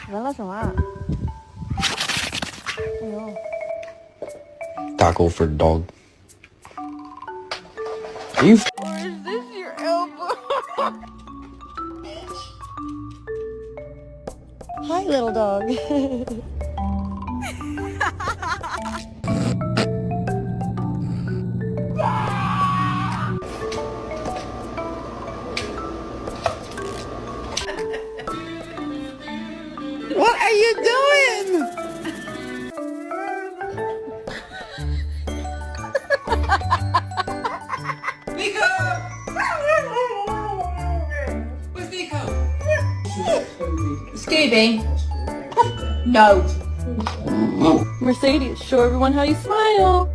人了什么？哎呦， Taco for dog. Are you or is this your elbow? Hi, little dog. What are you doing? Nico! Where's Nico? Scooby? No. Mercedes, show everyone how you smile.